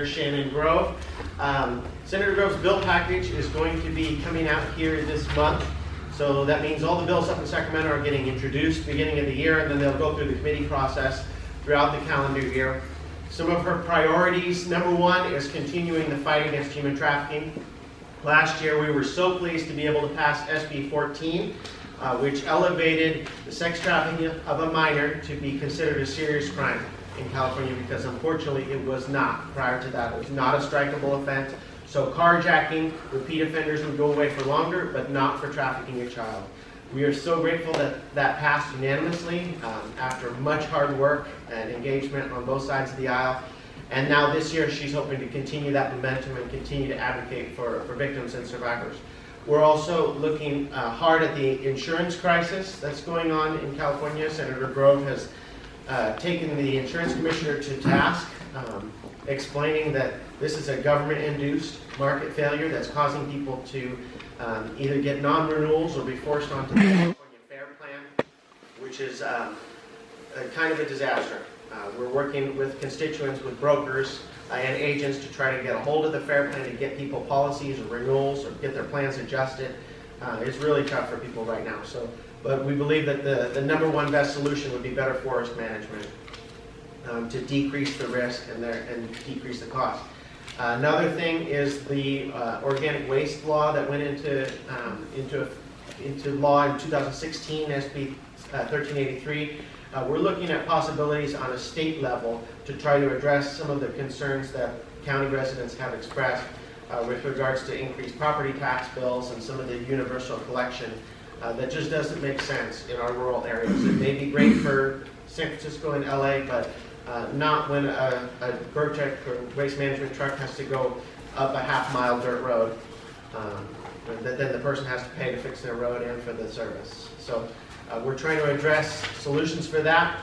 Senator Shannon Grove. Senator Grove's bill package is going to be coming out here this month. So that means all the bills up in Sacramento are getting introduced beginning of the year, and then they'll go through the committee process throughout the calendar year. Some of her priorities, number one, is continuing the fight against human trafficking. Last year, we were so pleased to be able to pass SB 14, which elevated the sex trafficking of a minor to be considered a serious crime in California, because unfortunately it was not. Prior to that, it was not a strikeable offense. So carjacking, repeat offenders would go away for longer, but not for trafficking a child. We are so grateful that that passed unanimously after much hard work and engagement on both sides of the aisle. And now this year, she's hoping to continue that momentum and continue to advocate for victims and survivors. We're also looking hard at the insurance crisis that's going on in California. Senator Grove has taken the insurance commissioner to task, explaining that this is a government-induced market failure that's causing people to either get non-renewals or be forced onto the California Fair Plan, which is kind of a disaster. We're working with constituents, with brokers and agents to try to get a hold of the Fair Plan to get people policies or renewals or get their plans adjusted. It's really tough for people right now. But we believe that the number one best solution would be better forest management to decrease the risk and decrease the cost. Another thing is the organic waste law that went into law in 2016, SB 1383. We're looking at possibilities on a state level to try to address some of the concerns that county residents have expressed with regards to increased property tax bills and some of the universal collection that just doesn't make sense in our rural areas. It may be great for San Francisco and LA, but not when a Vertec or waste management truck has to go up a half-mile dirt road. Then the person has to pay to fix their road and for the service. So we're trying to address solutions for that.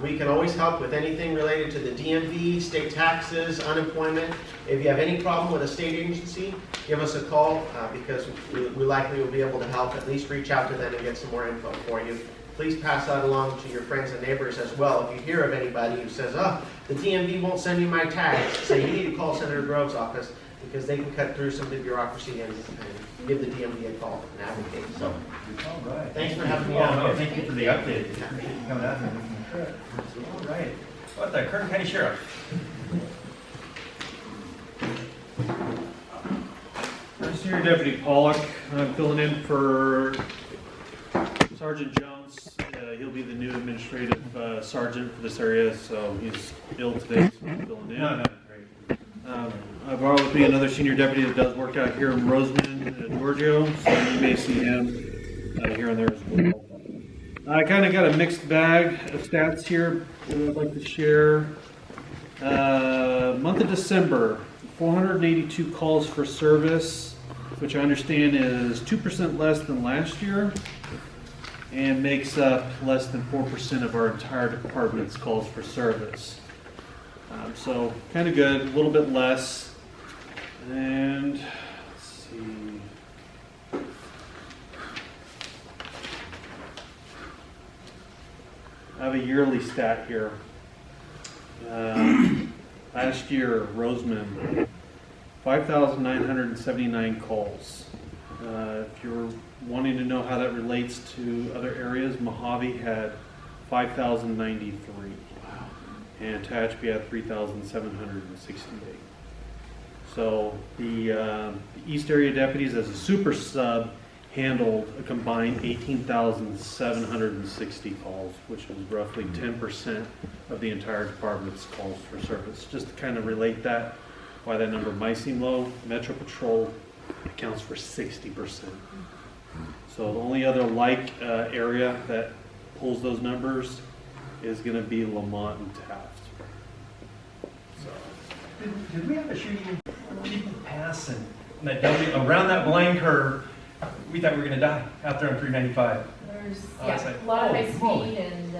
We can always help with anything related to the DMV, state taxes, unemployment. If you have any problem with a state agency, give us a call because we likely will be able to help, at least reach out to them and get some more info for you. Please pass that along to your friends and neighbors as well. If you hear of anybody who says, oh, the DMV won't send me my tags, say you need to call Senator Grove's office because they can cut through some of the bureaucracy and give the DMV a call and advocate. So, all right. Thanks for having me on. No, thank you for the update. Appreciate you coming out here. All right. What the Kern County Sheriff? Senior Deputy Pollock, I'm filling in for Sergeant Jones. He'll be the new administrative sergeant for this area, so he's ill today, so I'm filling in. No, great. I've borrowed with me another senior deputy that does work out here in Roseman, Giorgio, so you may see him here and there as well. I kind of got a mixed bag of stats here that I'd like to share. Month of December, 482 calls for service, which I understand is 2% less than last year and makes up less than 4% of our entire department's calls for service. So kind of good, a little bit less. And let's see. I have a yearly stat here. Last year, Roseman, 5,979 calls. If you're wanting to know how that relates to other areas, Mojave had 5,093. Wow. And Tehachapi had 3,768. So the East Area deputies as a super sub handled a combined 18,760 calls, which was roughly 10% of the entire department's calls for service. Just to kind of relate that, why that number might seem low, Metro Patrol accounts for 60%. So the only other like area that pulls those numbers is going to be Lamont and Taft. So. Did we have a shooting? People passing that around that blind curve? We thought we were going to die out there on 395. There's Oh, a lot of high holy. speed, and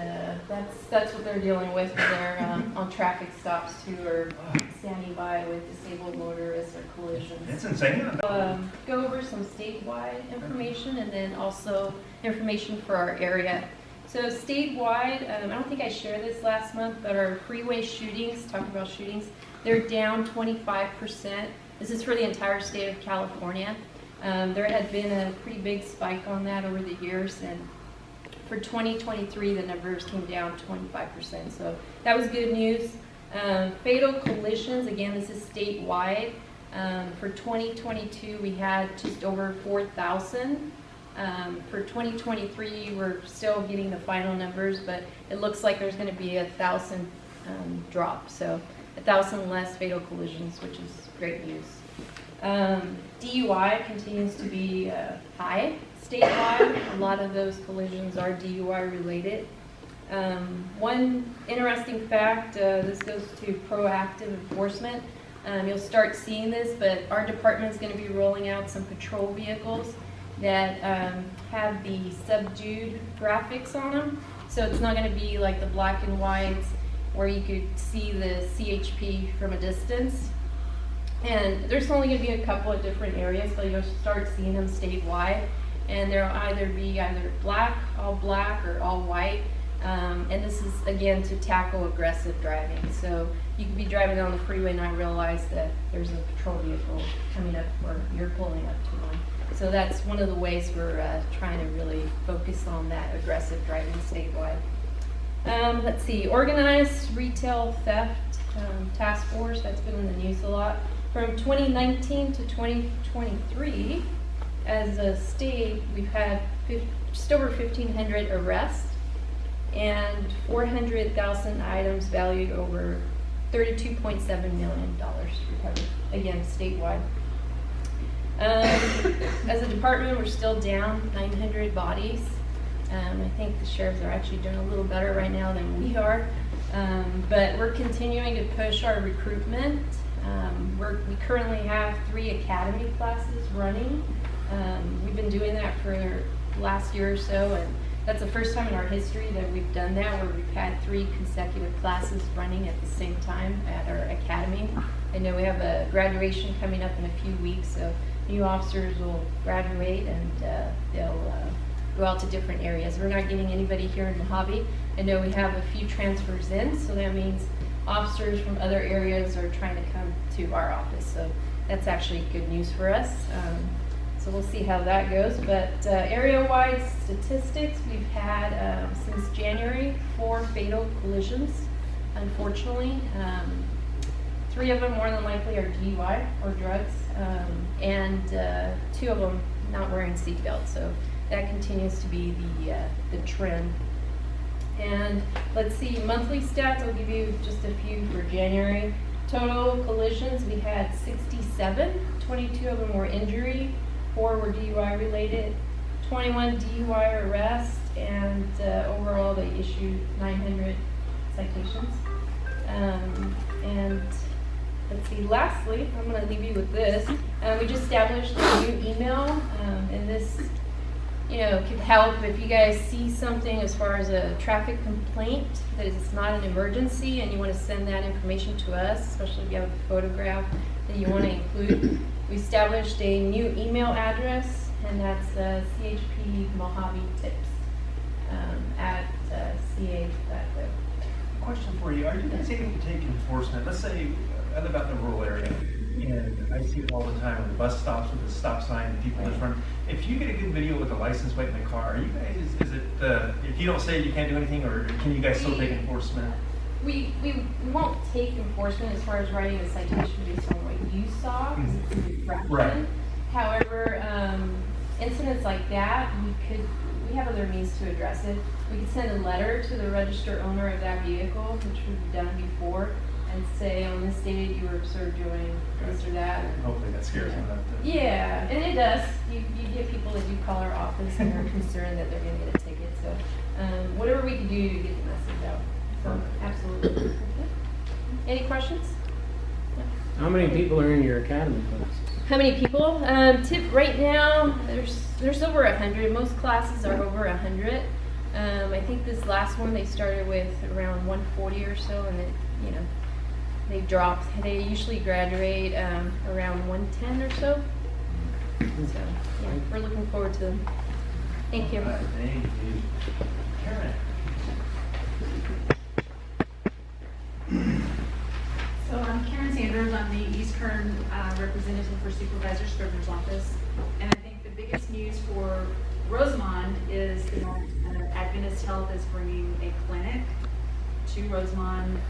that's what they're dealing with when they're on traffic stops too, or standing by with disabled motorists or collisions. It's insane. Go over some statewide information and then also information for our area. So statewide, I don't think I shared this last month, but our freeway shootings, talking about shootings, They're down 25%. This is for the entire state of California. There had been a pretty big spike on that over the years, and for 2023, the numbers came down 25%. So that was good news. Fatal collisions, again, this is statewide. For 2022, we had just over 4,000. For 2023, we're still getting the final numbers, but it looks like there's going to be 1,000 drop. So 1,000 less fatal collisions, which is great news. DUI continues to be high statewide. A lot of those collisions are DUI related. One interesting fact, this goes to proactive enforcement. You'll start seeing this, but our department is going to be rolling out some patrol vehicles that have the subdued graphics on them. So it's not going to be like the black and whites where you could see the CHP from a distance. And there's only going to be a couple of different areas, so you'll start seeing them statewide. And they'll either be black, or all white. And this is, again, to tackle aggressive driving. So you could be driving down the freeway and not realize that there's a patrol vehicle coming up or you're pulling up to one. So that's one of the ways we're trying to really focus on that aggressive driving statewide. Let's see, organized retail theft task force, that's been in the news a lot. From 2019 to 2023, as a state, we've had just over 1,500 arrests and 400,000 items valued over $32.7 million recovered, again, statewide. As a department, we're still down 900 bodies. I think the sheriffs are actually doing a little better right now than we are. But we're continuing to push our recruitment. We currently have 3 academy classes running. We've been doing that for the last year or so, and that's the first time in our history that we've done that, where we've had 3 consecutive classes running at the same time at our academy. I know we have a graduation coming up in a few weeks, so new officers will graduate and they'll go out to different areas. We're not getting anybody here in Mojave. I know we have a few transfers in, so that means officers from other areas are trying to come to our office. So that's actually good news for us. So we'll see how that goes. But area-wide statistics, we've had since January 4 fatal collisions, unfortunately. 3 of them more than likely are DUI or drugs, and 2 of them not wearing seatbelts. So that continues to be the trend. And let's see, monthly stats, I'll give you just a few for January. Total collisions, we had 67, 22 of them were injury, 4 were DUI related, 21 DUI arrests, and overall they issued 900 citations. And let's see, lastly, I'm going to leave you with this. We just established a new email, and this could help if you guys see something as far as a traffic complaint that is not an emergency and you want to send that information to us, especially if you have a photograph that you want to include. We established a new email address, and that's CHP Mojave Tips at ca.gov. Question for you, are you guys able to take enforcement? Let's say I live out in a rural area, and I see it all the time when the bus stops with the stop sign and people just run. If you get a good video with a license plate in the car, are you guys, is it, if you don't say it, you can't do anything, or can you guys still take enforcement? We won't take enforcement as far as writing a citation based on what you saw, because it's an infraction. Right. However, incidents like that, we have other means to address it. We could send a letter to the registered owner of that vehicle, which we've done before, and say, on this date, you were observed doing this or that. And hopefully that scares them enough to... Yeah, and it does. You get people that do call our office and are concerned that they're going to get a ticket. So whatever we can do to get the message out. So absolutely. Okay. Any questions? How many people are in your academy classes? How many people? Right now, there's over 100. Most classes are over 100. I think this last one they started with around 140 or so, and it, they dropped. They usually graduate around 110 or so. So yeah, we're looking forward to them. Thank you. Thank you. Karen. So I'm Karen Sanders. I'm the East Kern representative for Supervisor Scrivener's office. And I think the biggest news for Rosamond is the Adventist Health is bringing a clinic to Rosamond.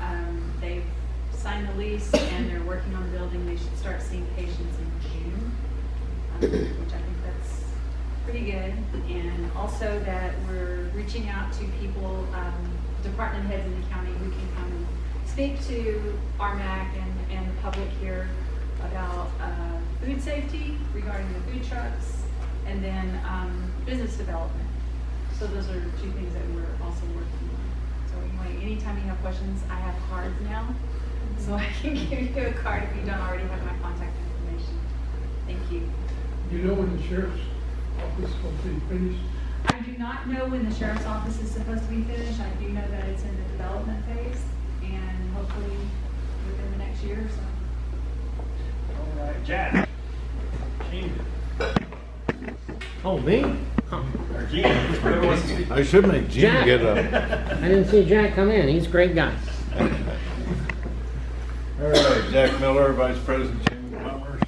They've signed the lease and they're working on the building. They should start seeing patients in June, which I think that's pretty good. And also that we're reaching out to people, department heads in the county who can come and speak to Rmac and the public here about food safety regarding the food trucks, and then business development. So those are two things that we're also working on. So anyway, anytime you have questions, I have cards now, so I can give you a card if you don't already have my contact information. Thank you. You know when the sheriff's office will be finished? I do not know when the sheriff's office is supposed to be finished. I do know that it's in the development phase, and hopefully within the next year or so. All right, Jack. Gene. Oh, me? Oh, Or Gene, whoever wants to speak. I should make Gene Jack. get up. I didn't see Jack come in. He's a great guy. All right, Jack Miller, Vice President, Chamber of Commerce.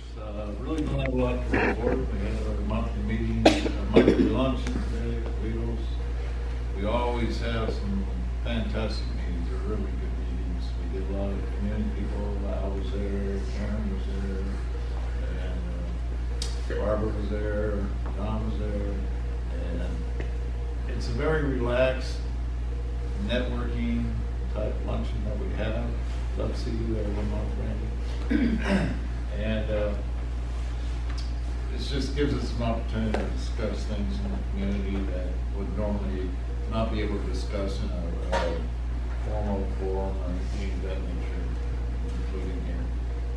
Really don't have a lot to report. We had our monthly meeting, our monthly lunch today at Wheels. We always have some fantastic meetings. They're really good meetings. We did a lot of community people. Al was there, Karen was there, and Barbara was there, Don was there. And it's a very relaxed networking type luncheon that we have. Love to see you there one month, Randy. And it just gives us an opportunity to discuss things in the community that would normally not be able to discuss in a formal forum or anything of that nature, including here.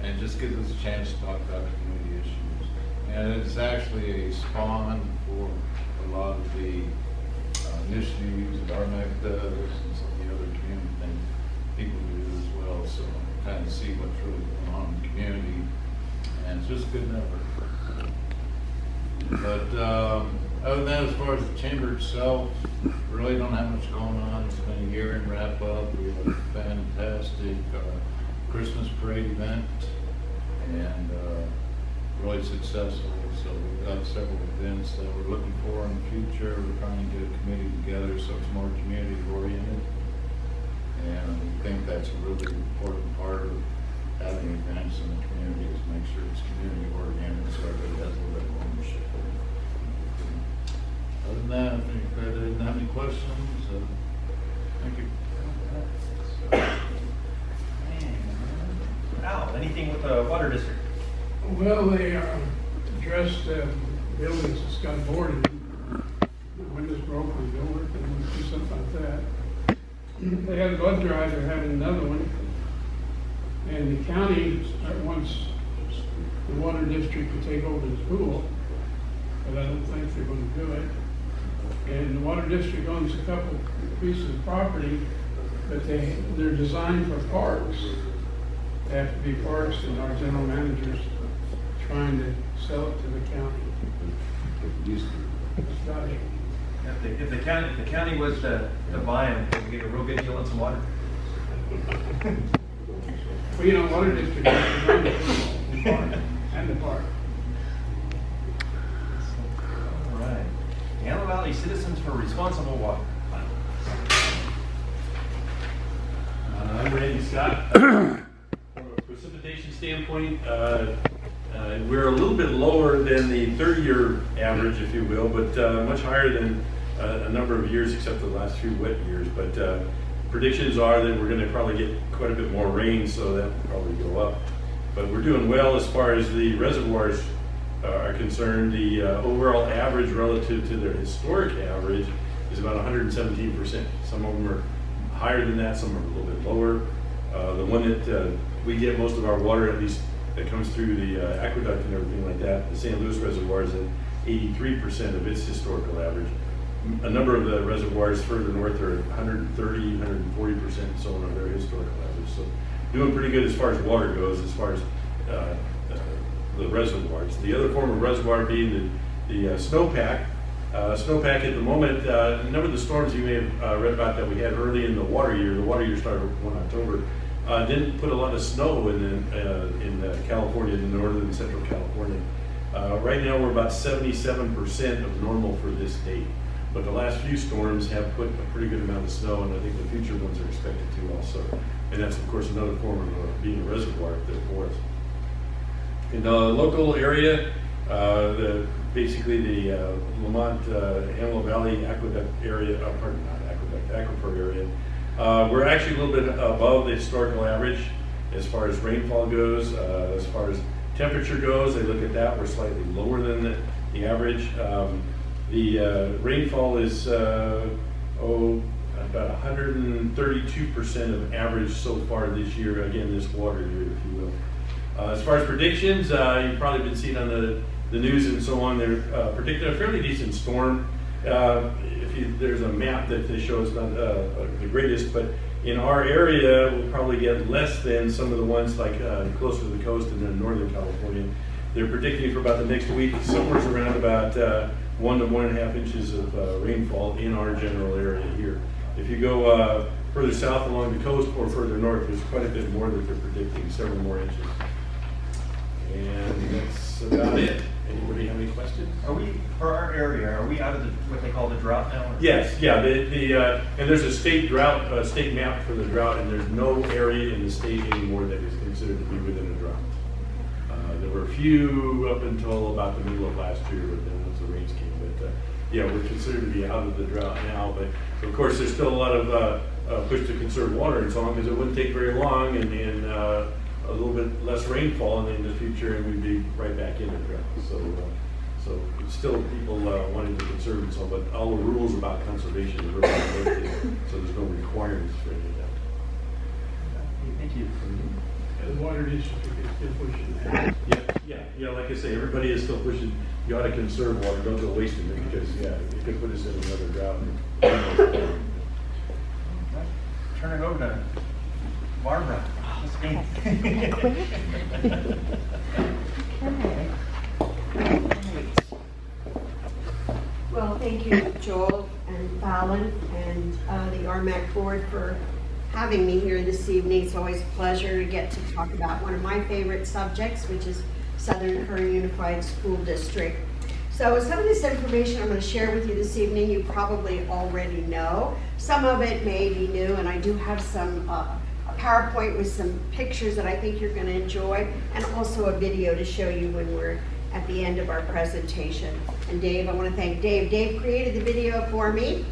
And it just gives us a chance to talk about community issues. And it's actually a spawn for a lot of the initiatives that Rmac does and some of the other community things people do as well. So kind of see what's really going on in the community. And it's just good network. But other than that, as far as the chamber itself, really don't have much going on. It's been a year and wrap up. We had a fantastic Christmas parade event and really successful. So we've got several events that we're looking for in the future. We're trying to get a committee together so it's more community oriented. And we think that's a really important part of having events in the community is make sure it's community oriented so everybody has a little ownership. Other than that, I think I didn't have any questions. Thank you. Al, anything with the water district? Well, they addressed buildings that's got boarding. The windows broke on the door, and do something like that. They had a blood drive, they're having another one. And the county wants the water district to take over the pool, but I don't think they're gonna do it. And the water district owns a couple pieces of property, but they're designed for parks. They have to be parks, and our general manager's trying to sell it to the county. That's about it. If the county was to buy them, they would get a real good deal on some water. Well, you know, water district has to run the park and the park. All right. The Antelope Valley Citizens for Responsible Water. I'm Randy Scott. From a precipitation standpoint, we're a little bit lower than the 30-year average, if you will, but much higher than a number of years, except for the last few wet years. But predictions are that we're going to probably get quite a bit more rain, so that will probably go up. But we're doing well as far as the reservoirs are concerned. The overall average relative to their historic average is about 117%. Some of them are higher than that, some are a little bit lower. The one that we get most of our water, at least that comes through the aqueduct and everything like that, the St. Louis reservoir is at 83% of its historical average. A number of the reservoirs further north are 130, 140%, and so on, are their historical average. So doing pretty good as far as water goes, as far as the reservoirs. The other form of reservoir being the snowpack. Snowpack at the moment, a number of the storms you may have read about that we had early in the water year started 1 October, Didn't put a lot of snow in California, in northern and central California. Right now, we're about 77% of normal for this date. But the last few storms have put a pretty good amount of snow, and I think the future ones are expected to also. And that's, of course, another form of being a reservoir up there for us. In the local area, basically the Lamont Antelope Valley Aqueduct area, aquifer area, we're actually a little bit above the historical average as far as rainfall goes. As far as temperature goes, they look at that, we're slightly lower than the average. The rainfall is about 132% of average so far this year, again, this water year, if you will. As far as predictions, you've probably been seeing on the news and so on, they're predicting a fairly decent storm. There's a map that they show, it's not the greatest, but in our area, we'll probably get less than some of the ones like closer to the coast and then Northern California. They're predicting for about the next week, somewhere around about 1 to 1.5 inches of rainfall in our general area here. If you go further south along the coast or further north, there's quite a bit more that they're predicting, several more inches. And that's about it. Anybody have any questions? Are we, for our area, are we out of what they call the drought now? Or? Yes, yeah. And there's a state drought, state map for the drought, and there's no area in the state anymore that is considered to be within a drought. There were a few up until about the middle of last year, but then once the rains came. But yeah, we're considered to be out of the drought now. But of course, there's still a lot of push to conserve water and so on, because it wouldn't take very long and a little bit less rainfall in the future, and we'd be right back in the drought. So still people wanting to conserve and so on, but all the rules about conservation are really limited, so there's no requirements for any of that. Thank you. The water district is still pushing that. Yeah. Like I say, everybody is still pushing. You ought to conserve water. Don't go wasting it, because it could put us in another drought. Turn it over to Barbara. Well, thank you, Joel and Fallon and the Rmac board for having me here this evening. It's always a pleasure to get to talk about one of my favorite subjects, which is Southern Kern Unified School District. So some of this information I'm going to share with you this evening, you probably already know. Some of it may be new, and I do have some a PowerPoint with some pictures that I think you're going to enjoy, and also a video to show you when we're at the end of our presentation. And Dave, I want to thank Dave. Dave created the video for me,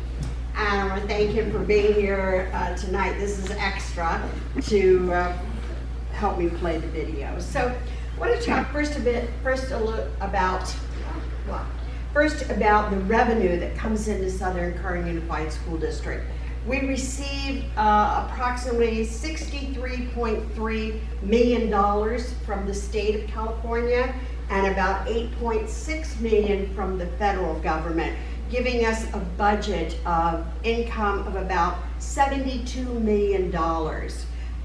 and I want to thank him for being here tonight. This is extra to help me play the video. So I want to talk first about the revenue that comes into Southern Kern Unified School District. We received approximately $63.3 million from the state of California and about $8.6 million from the federal government, giving us a budget of income of about $72 million.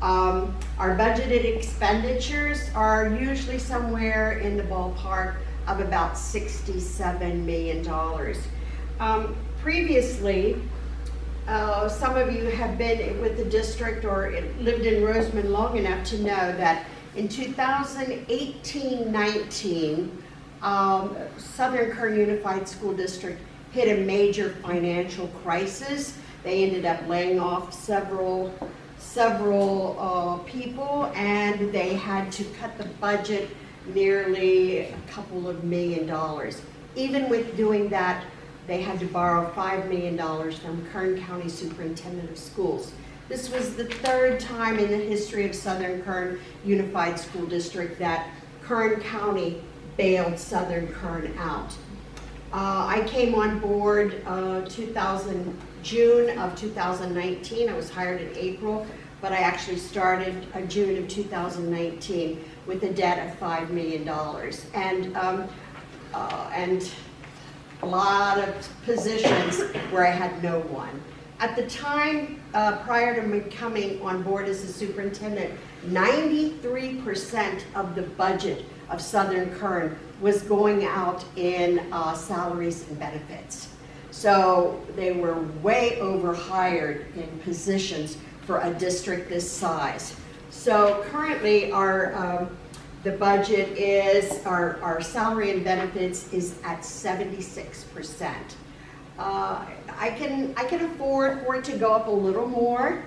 Our budgeted expenditures are usually somewhere in the ballpark of about $67 million. Previously, some of you have been with the district or lived in Roseman long enough to know that in 2018-19, Southern Kern Unified School District hit a major financial crisis. They ended up laying off several people, and they had to cut the budget nearly a couple of $1 million. Even with doing that, they had to borrow $5 million from Kern County Superintendent of Schools. This was the third time in the history of Southern Kern Unified School District that Kern County bailed Southern Kern out. I came on board June of 2019. I was hired in April, but I actually started June of 2019 with a debt of $5 million. And a lot of positions where I had no one. At the time, prior to me coming on board as a superintendent, 93% of the budget of Southern Kern was going out in salaries and benefits. So they were way overhired in positions for a district this size. So currently the budget is, our salary and benefits is at 76%. I can afford for it to go up a little more,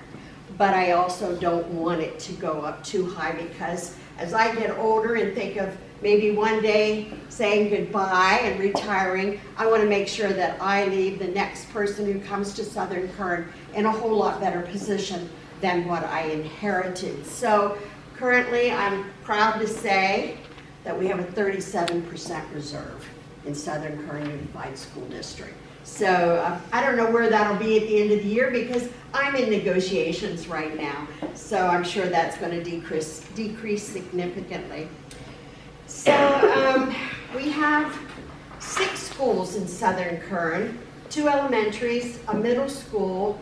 but I also don't want it to go up too high, because as I get older and think of maybe one day saying goodbye and retiring, I want to make sure that I leave the next person who comes to Southern Kern in a whole lot better position than what I inherited. So currently, I'm proud to say that we have a 37% reserve in Southern Kern Unified School District. So I don't know where that'll be at the end of the year, because I'm in negotiations right now. So I'm sure that's going to decrease significantly. So we have 6 schools in Southern Kern, 2 elementaries, a middle school,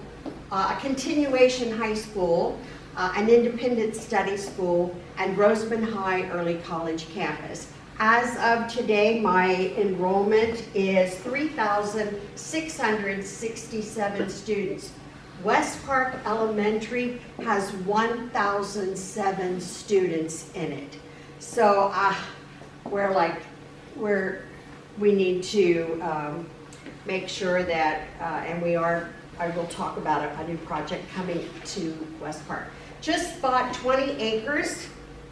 a continuation high school, an independent study school, and Roseman High Early College campus. As of today, my enrollment is 3,667 students. West Park Elementary has 1,007 students in it. So we need to make sure that, and I will talk about a new project coming to West Park. Just bought 20 acres.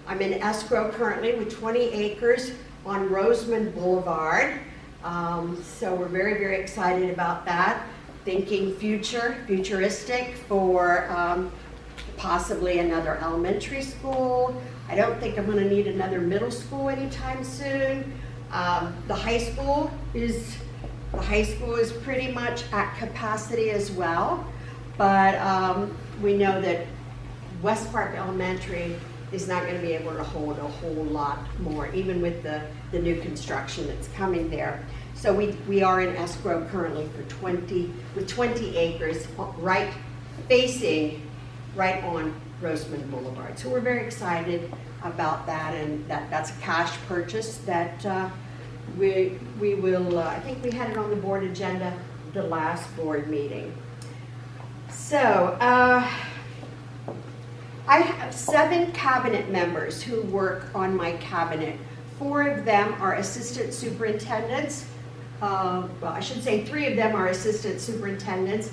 I'm in escrow currently with 20 acres on Roseman Boulevard. So we're very, very excited about that. Thinking futuristic for possibly another elementary school. I don't think I'm going to need another middle school anytime soon. The high school is pretty much at capacity as well, but we know that West Park Elementary is not going to be able to hold a whole lot more, even with the new construction that's coming there. So we are in escrow currently for 20 acres, facing right on Roseman Boulevard. So we're very excited about that, and that's a cash purchase that we will, I think we had it on the board agenda the last board meeting. So I have 7 cabinet members who work on my cabinet. 4 of them are assistant superintendents. Well, I should say 3 of them are assistant superintendents.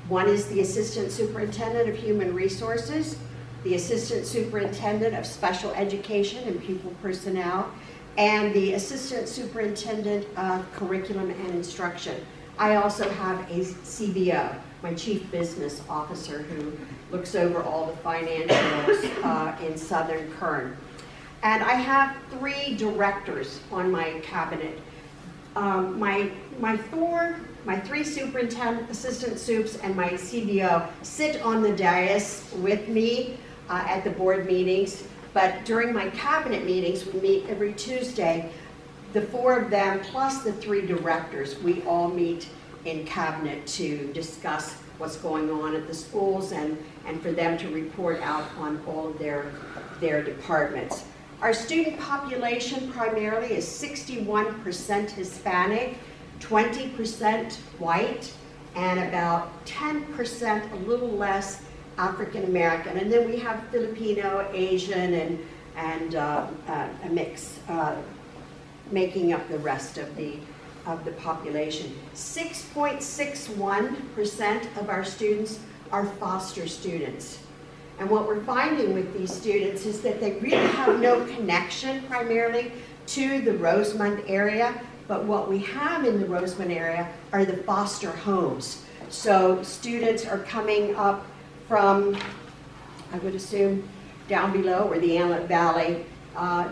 One is the assistant superintendent of human resources, the assistant superintendent of special education and pupil personnel, and the assistant superintendent of curriculum and instruction. I also have a CBO, my chief business officer, who looks over all the financials in Southern Kern. And I have 3 directors on my cabinet. My 3 superintendent, assistant supes, and my CBO sit on the dais with me at the board meetings. But during my cabinet meetings, we meet every Tuesday. The 4 of them, plus the 3 directors, we all meet in cabinet to discuss what's going on at the schools and for them to report out on all of their departments. Our student population primarily is 61% Hispanic, 20% white, and about 10%, a little less, African American. And then we have Filipino, Asian, and a mix making up the rest of the population. 6.61% of our students are foster students. And what we're finding with these students is that they really have no connection primarily to the Roseman area, but what we have in the Roseman area are the foster homes. So students are coming up from, I would assume, down below or the Antelope Valley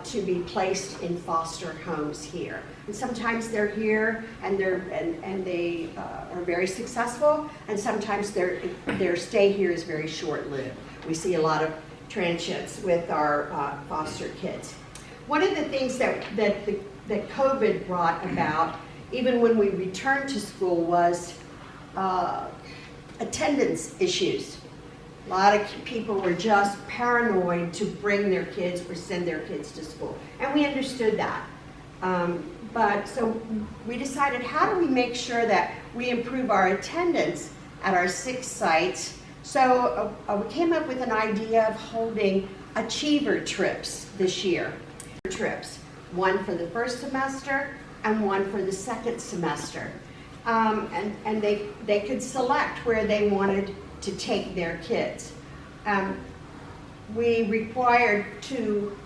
to be placed in foster homes here. And sometimes they're here and they are very successful, and sometimes their stay here is very short-lived. We see a lot of transients with our foster kids. One of the things that COVID brought about, even when we returned to school, was attendance issues. A lot of people were just paranoid to bring their kids or send their kids to school, and we understood that. But so we decided, how do we make sure that we improve our attendance at our 6 sites? So we came up with an idea of holding achiever trips this year. Trips, one for the first semester and one for the second semester. And they could select where they wanted to take their kids. We required to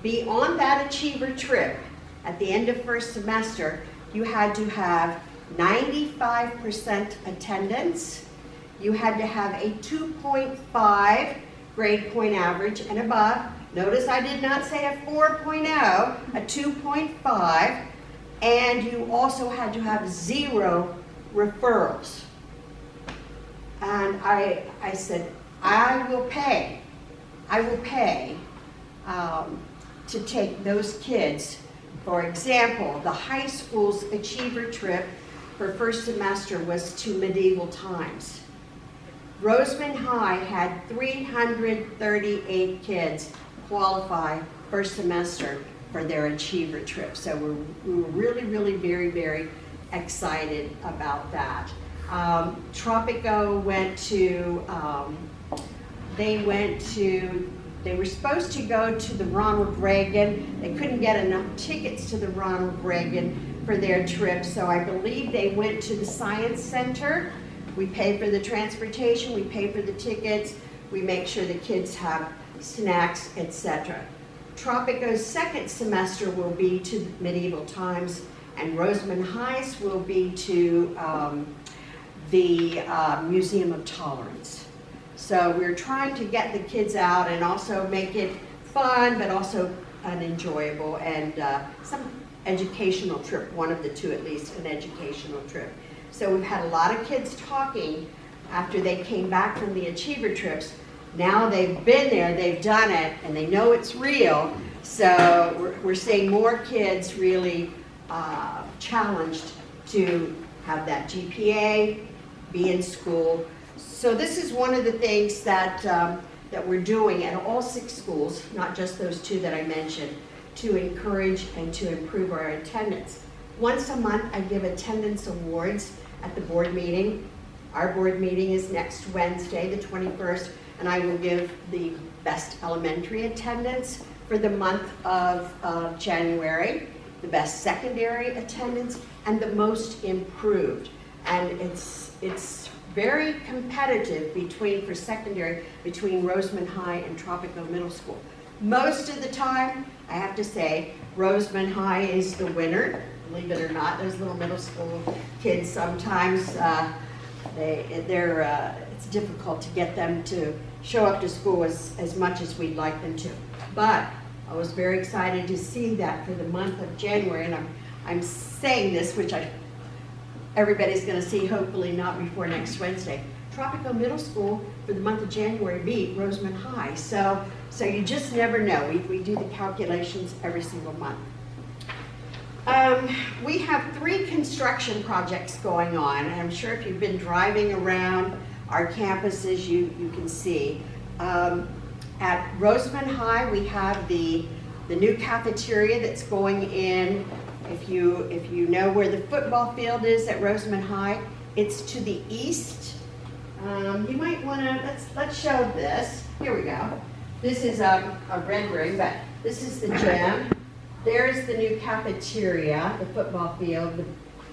be on that achiever trip at the end of first semester. You had to have 95% attendance. You had to have a 2.5 grade point average and above. Notice I did not say a 4.0, a 2.5. And you also had to have 0 referrals. And I said, I will pay to take those kids. For example, the high school's achiever trip for first semester was to medieval times. Roseman High had 338 kids qualify first semester for their achiever trip. So we were really, really very, very excited about that. Tropico went to, they were supposed to go to the Ronald Reagan. They couldn't get enough tickets to the Ronald Reagan for their trip, so I believe they went to the Science Center. We pay for the transportation, we pay for the tickets, we make sure the kids have snacks, etc. Tropico's second semester will be to medieval times, and Roseman High's will be to the Museum of Tolerance. So we're trying to get the kids out and also make it fun, but also an enjoyable and some educational trip, one of the two at least, an educational trip. So we've had a lot of kids talking after they came back from the achiever trips. Now they've been there, they've done it, and they know it's real. So we're seeing more kids really challenged to have that GPA, be in school. So this is one of the things that, that we're doing at all 6 schools, not just those 2 that I mentioned, to encourage and to improve our attendance. Once a month, I give attendance awards at the board meeting. Our board meeting is next Wednesday, the 21st, and I will give the best elementary attendance for the month of January, the best secondary attendance, and the most improved. And it's very competitive for secondary between Roseman High and Tropico Middle School. Most of the time, I have to say, Roseman High is the winner. Believe it or not, those little middle school kids sometimes it's difficult to get them to show up to school as much as we'd like them to. But I was very excited to see that for the month of January, and I'm saying this, which everybody's going to see hopefully not before next Wednesday. Tropico Middle School for the month of January beat Roseman High. So you just never know. We do the calculations every single month. We have 3 construction projects going on, and I'm sure if you've been driving around our campuses, you can see. At Roseman High, we have the new cafeteria that's going in. If you know where the football field is at Roseman High, it's to the east. You might want to, let's show this. Here we go. This is a rendering, but this is the gym. There's the new cafeteria, the football field, the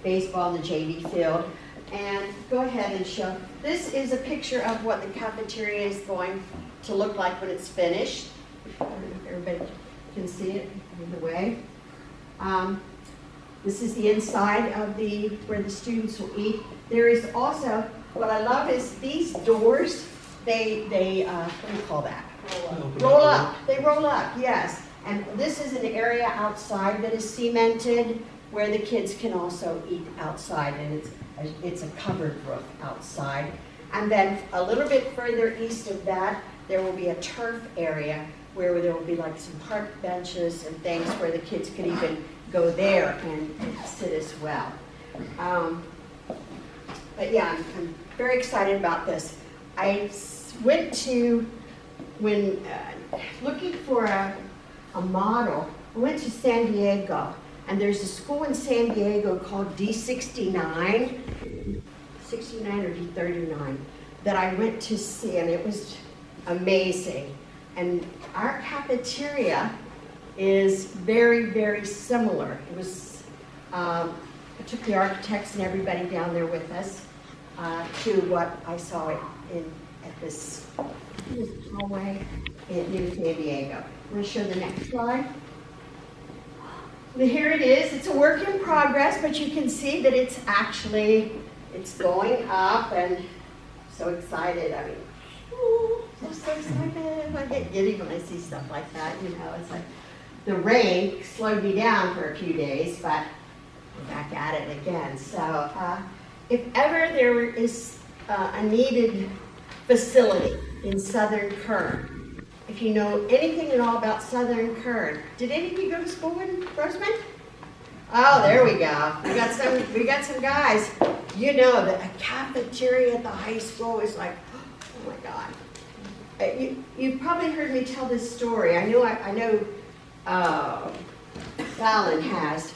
baseball, the JV field. And go ahead and show. This is a picture of what the cafeteria is going to look like when it's finished. I don't know if everybody can see it either way. This is the inside of where the students will eat. There is also, what I love is these doors, they what do you call that? Roll up. They roll up, yes. And this is an area outside that is cemented where the kids can also eat outside, and it's a covered roof outside. And then a little bit further east of that, there will be a turf area where there will be like some park benches and things where the kids can even go there and sit as well. But yeah, I'm very excited about this. I went to, when looking for a model, I went to San Diego, and there's a school in San Diego called D69, 69 or D39, that I went to see, and it was amazing. And our cafeteria is very, very similar. It was, I took the architects and everybody down there with us to what I saw at this hallway in New San Diego. I'm going to show the next slide. Well, here it is. It's a work in progress, but you can see that it's going up, and so excited. I mean, ooh, I'm so excited. I get giddy when I see stuff like that. You know, it's like the rain slowed me down for a few days, but we're back at it again. So if ever there is a needed facility in Southern Kern, if you know anything at all about Southern Kern, did any of you go to school in Rosamond? Oh, there we go. We got some guys. You know that a cafeteria at the high school is like, oh my God. You've probably heard me tell this story. I know Fallon has.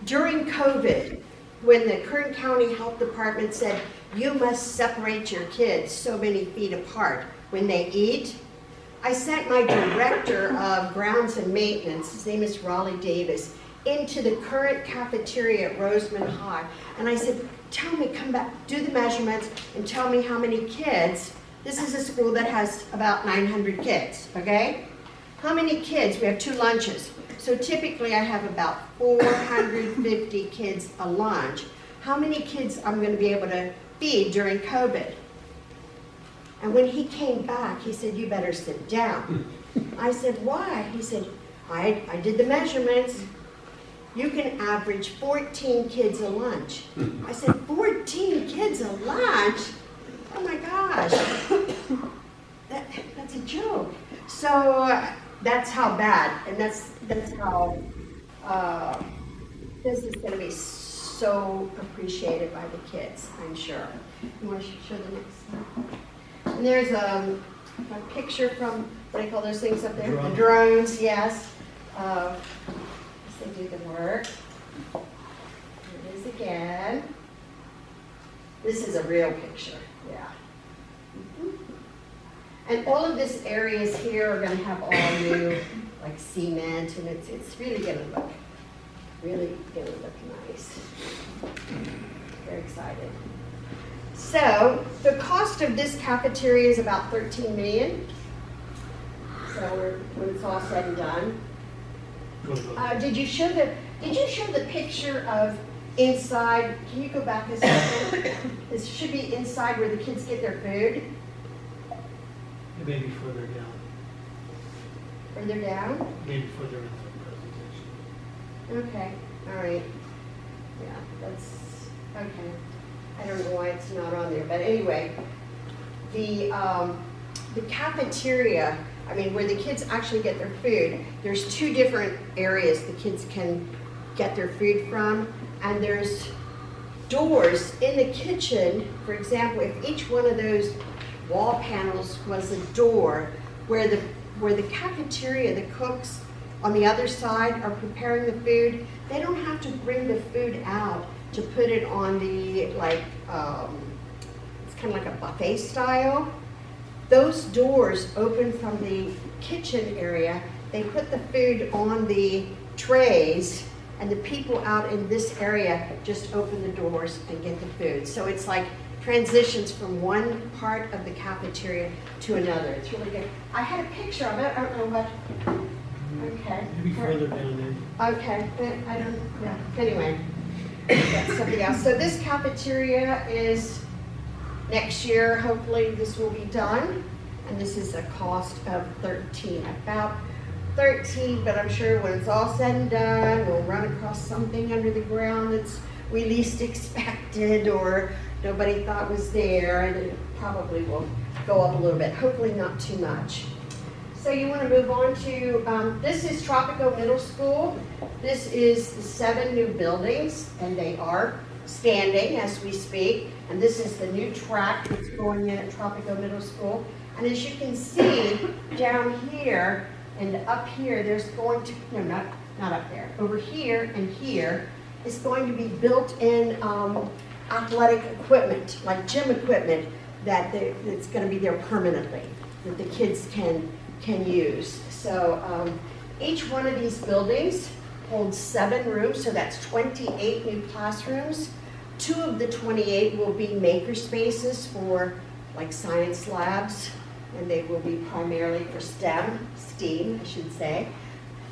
During COVID, when the Kern County Health Department said, you must separate your kids so many feet apart when they eat, I sent my director of grounds and maintenance, his name is Raleigh Davis, into the current cafeteria at Rosamond High. And I said, tell me, come back, do the measurements and tell me how many kids. This is a school that has about 900 kids, okay? How many kids? We have 2 lunches. So typically I have about 450 kids a lunch. How many kids I'm going to be able to feed during COVID? And when he came back, he said, you better sit down. I said, why? He said, I did the measurements. You can average 14 kids a lunch. I said, 14 kids a lunch? Oh my gosh, that's a joke. So that's how bad, and that's how this is going to be so appreciated by the kids, I'm sure. You want to show the next slide? And there's a picture from, what do you call those things up there? The drones, yes. They do the work. Here it is again. This is a real picture, yeah. And all of this areas here are going to have all new, like cement, and it's really going to look nice. Very excited. So the cost of this cafeteria is about $13 million. So when it's all said and done. Did you show the picture of inside? Can you go back a second? This should be inside where the kids get their food. Maybe further down. Further down? Maybe further in the presentation. Okay, all right. Yeah, that's, okay. I don't know why it's not on there, but anyway, the cafeteria, I mean, where the kids actually get their food, there's 2 different areas the kids can get their food from, and there's doors in the kitchen. For example, if each one of those wall panels was a door where the cafeteria, the cooks on the other side are preparing the food, they don't have to bring the food out to put it on the, like, it's kind of like a buffet style. Those doors open from the kitchen area. They put the food on the trays, and the people out in this area just open the doors and get the food. So it's like transitions from one part of the cafeteria to another. It's really good. I had a picture of it. I don't know what. Okay. Maybe further down there. Okay. I don't. Yeah. Anyway, that's something else. So this cafeteria is next year. Hopefully, this will be done, and this is a cost of about 13. But I'm sure when it's all said and done, we'll run across something under the ground that's we least expected or nobody thought was there, and it probably will go up a little bit. Hopefully, not too much. So you want to move on to, this is Tropico Middle School. This is the 7 new buildings, and they are standing as we speak. And this is the new track that's going in at Tropico Middle School. And as you can see, down here and up here, there's going to, no, not up there, over here and here is going to be built-in athletic equipment, like gym equipment, that's going to be there permanently, that the kids can can use. So each one of these buildings holds 7 rooms, so that's 28 new classrooms. 2 of the 28 will be maker spaces for like science labs, and they will be primarily for STEAM, I should say.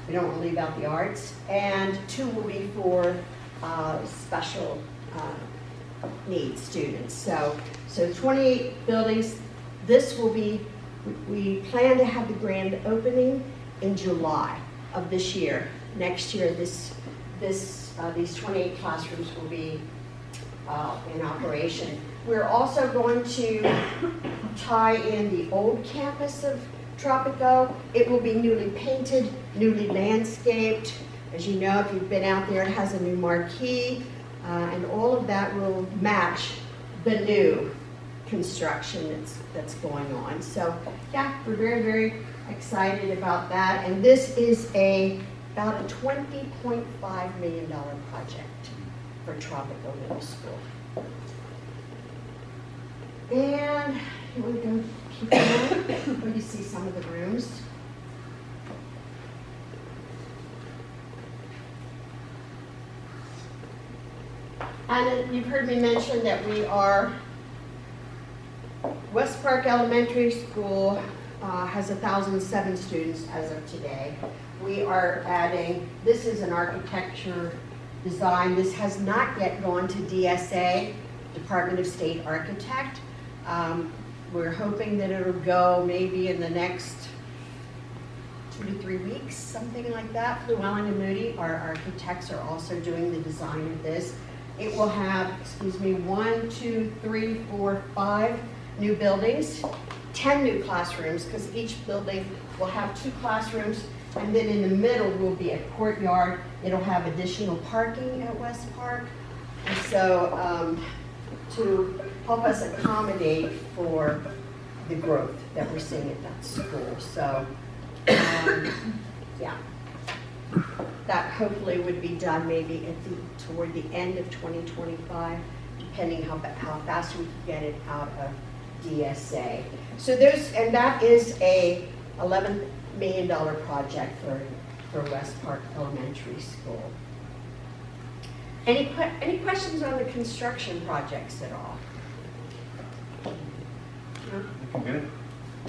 We don't want to leave out the arts. And 2 will be for special needs students. So 28 buildings. This will be, we plan to have the grand opening in July of this year. Next year, these 28 classrooms will be in operation. We're also going to tie in the old campus of Tropico. It will be newly painted, newly landscaped. As you know, if you've been out there, it has a new marquee, and all of that will match the new construction that's going on. So yeah, we're very, very excited about that. And this is about a $20.5 million project for Tropico Middle School. And here we go, keep going. Where you see some of the rooms. And you've heard me mention that we are, West Park Elementary School has 1,007 students as of today. We are adding, this is an architecture design. This has not yet gone to DSA, Department of State Architect. We're hoping that it'll go maybe in the next 2 to 3 weeks, something like that. Llewellyn and Moody, our architects, are also doing the design of this. It will have, 1, 2, 3, 4, 5 new buildings, 10 new classrooms, because each building will have 2 classrooms, and then in the middle will be a courtyard. It'll have additional parking at West Park. And so to help us accommodate for the growth that we're seeing at that school. So yeah, that hopefully would be done maybe toward the end of 2025, depending how fast we can get it out of DSA. So and that is a $11 million project for West Park Elementary School. Any questions on the construction projects at all? No? Okay.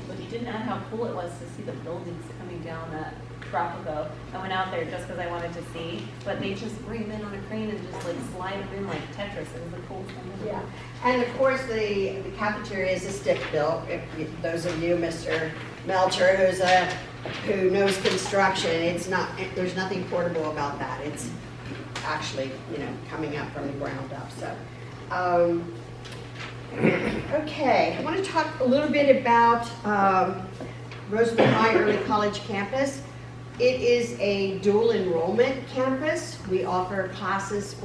But you didn't add how cool it was to see the buildings coming down at Tropico. I went out there just because I wanted to see, but they just bring them in on a crane and just like slide them in like Tetris. It was the coolest thing ever. Yeah, and of course the cafeteria is a stick built. If those of you, Mr. Melcher, who knows construction, there's nothing portable about that. It's actually, coming up from the ground up. So, okay, I want to talk a little bit about Rosemont High Early College Campus. It is a dual enrollment campus. We offer classes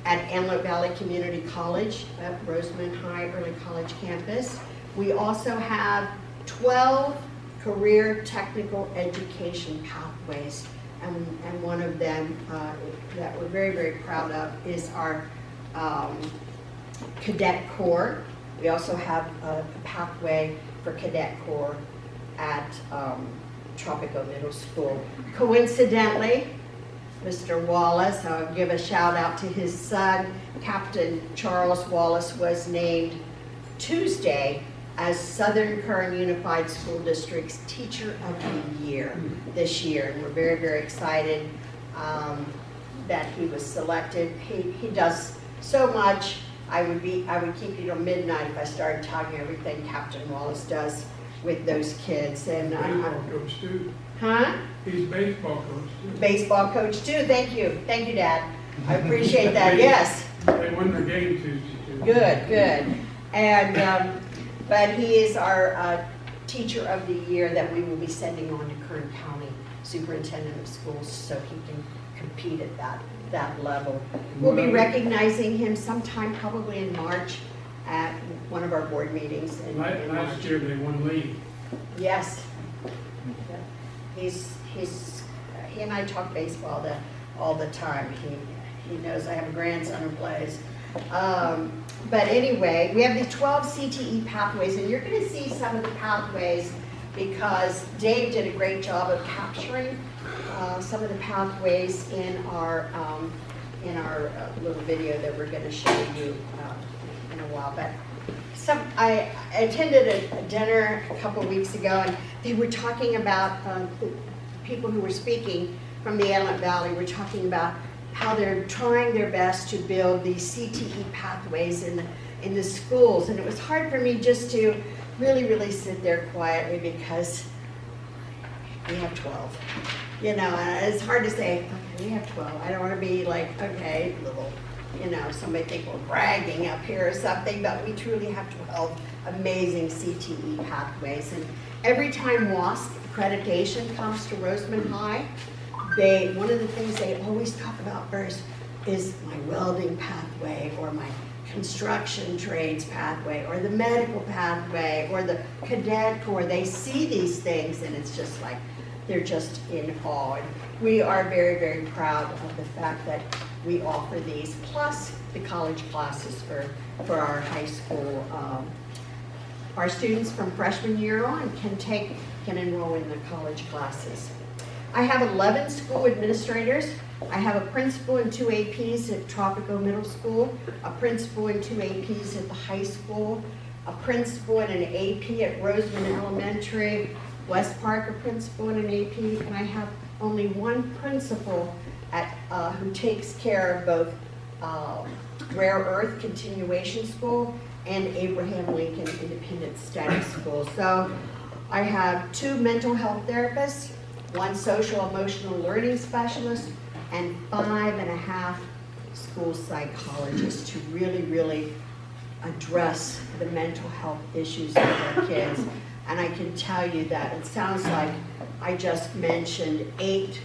at Antelope Valley Community College at Rosemont High Early College Campus. We also have 12 career technical education pathways, and one of them that we're very, very proud of is our Cadet Corps. We also have a pathway for Cadet Corps at Tropico Middle School. Coincidentally, Mr. Wallace, I'll give a shout out to his son, Captain Charles Wallace, was named Tuesday as Southern Kern Unified School District's Teacher of the Year this year. And we're very, very excited that he was selected. He does so much. I would keep you till midnight if I started talking everything Captain Wallace does with those kids. And Baseball coach too. huh? He's baseball coach too. Baseball coach too. Thank you, Dad. I appreciate that. Yes. They won their game Tuesday too. Good. And but he is our Teacher of the Year that we will be sending on to Kern County Superintendent of Schools, so he can compete at that level. We'll be recognizing him sometime probably in March at one of our board meetings. Last year they won league. Yes. He and I talk baseball all the time. He knows I have a grandson who plays. But anyway, we have these 12 CTE pathways, and you're going to see some of the pathways because Dave did a great job of capturing some of the pathways in our little video that we're going to show you in a while. But I attended a dinner a couple weeks ago, and they were talking about the people who were speaking from the Antelope Valley were talking about how they're trying their best to build these CTE pathways in the schools. And it was hard for me just to really sit there quietly because we have 12. You know, and it's hard to say, okay, we have 12. I don't want to be like, okay, little, you know, somebody think we're bragging up here or something, but we truly have 12 amazing CTE pathways. And every time WASC accreditation comes to Roseman High, one of the things they always talk about first is my welding pathway, or my construction trades pathway, or the medical pathway, or the cadet corps. They see these things and it's just like, they're just in awe. And we are very proud of the fact that we offer these, plus the college classes for our high school. Our students from freshman year on can enroll in the college classes. I have 11 school administrators. I have a principal and 2 APs at Tropico Middle School, a principal and 2 APs at the high school, a principal and an AP at Roseman Elementary, West Park a principal and an AP, and I have only one principal who takes care of both Rare Earth Continuation School and Abraham Lincoln Independent Study School. So I have 2 mental health therapists, 1 social emotional learning specialist, and 5.5 school psychologists to really address the mental health issues of our kids. And I can tell you that it sounds like I just mentioned 8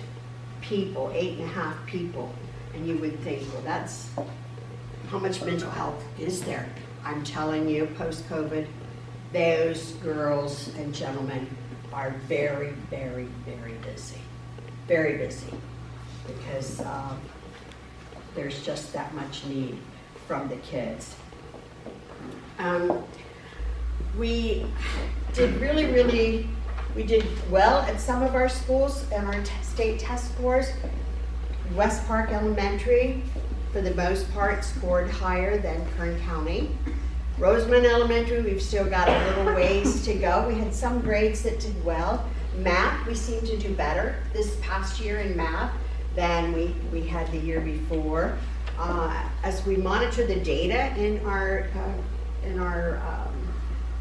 people, 8.5 people, and you would think, well, that's how much mental health is there? I'm telling you, post-COVID, those girls and gentlemen are very busy. Very busy. Because there's just that much need from the kids. We did we did well at some of our schools and our state test scores. West Park Elementary, for the most part, scored higher than Kern County. Roseman Elementary, we've still got a little ways to go. We had some grades that did well. Math, we seem to do better this past year in math than we had the year before. As we monitor the data in our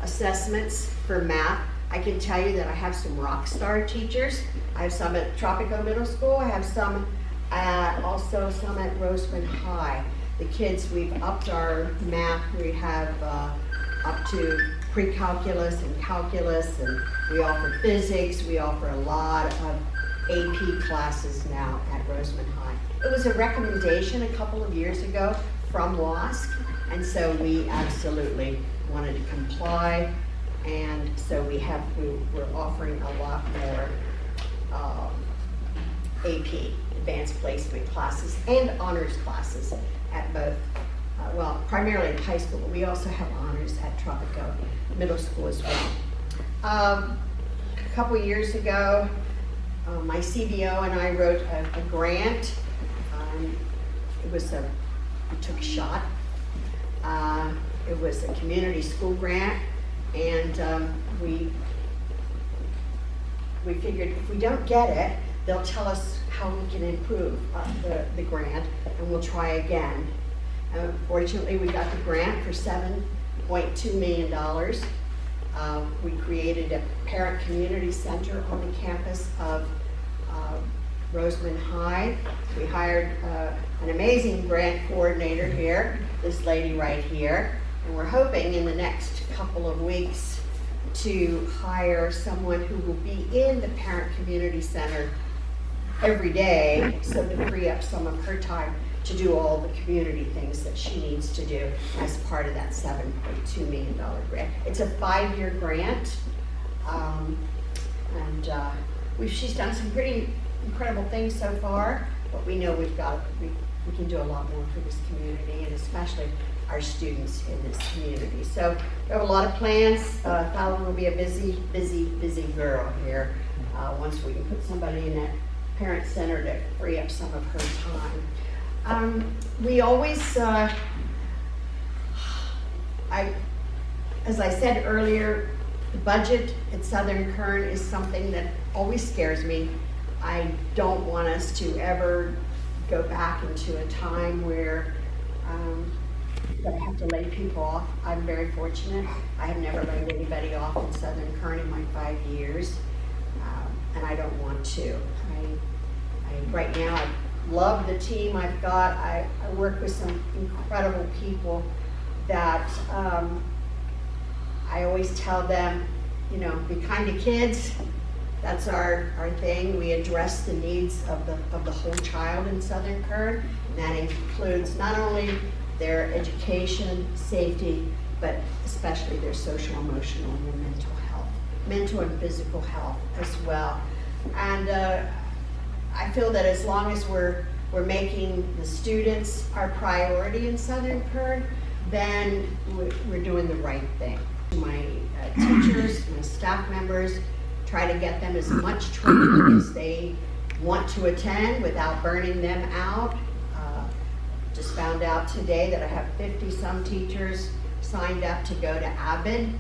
assessments for math, I can tell you that I have some rock star teachers. I have some at Tropico Middle School. I have some also some at Roseman High. The kids, we've upped our math. We have up to pre-calculus and calculus, and we offer physics. We offer a lot of AP classes now at Roseman High. It was a recommendation a couple of years ago from WASC, and so we absolutely wanted to comply, and so we're offering a lot more AP, advanced placement classes, and honors classes at both, well, primarily at high school, but we also have honors at Tropico Middle School as well. A couple years ago, my CBO and I wrote a grant. We took a shot. It was a community school grant, and we figured if we don't get it, they'll tell us how we can improve the grant, and we'll try again. Fortunately, we got the grant for $7.2 million. We created a parent community center on the campus of Roseman High. We hired an amazing grant coordinator here, this lady right here, and we're hoping in the next couple of weeks to hire someone who will be in the parent community center every day, so to free up some of her time to do all the community things that she needs to do as part of that $7.2 million grant. It's a 5-year grant, and she's done some pretty incredible things so far. but we know we can do a lot more for this community, and especially our students in this community. So we have a lot of plans. Fallon will be a busy girl here once we can put somebody in that parent center to free up some of her time. We always, as I said earlier, the budget at Southern Kern is something that always scares me. I don't want us to ever go back into a time where that I have to lay people off. I'm very fortunate. I have never laid anybody off in Southern Kern in my 5 years, and I don't want to. Right now, I love the team I've got. I work with some incredible people that I always tell them, you know, be kind to kids. That's our thing. We address the needs of the whole child in Southern Kern, and that includes not only their education, safety, but especially their social, emotional, and their mental and physical health as well. And I feel that as long as we're making the students our priority in Southern Kern, then we're doing the right thing. My teachers, my staff members, try to get them as much training as they want to attend without burning them out. Just found out today that I have 50-some teachers signed up to go to ABID,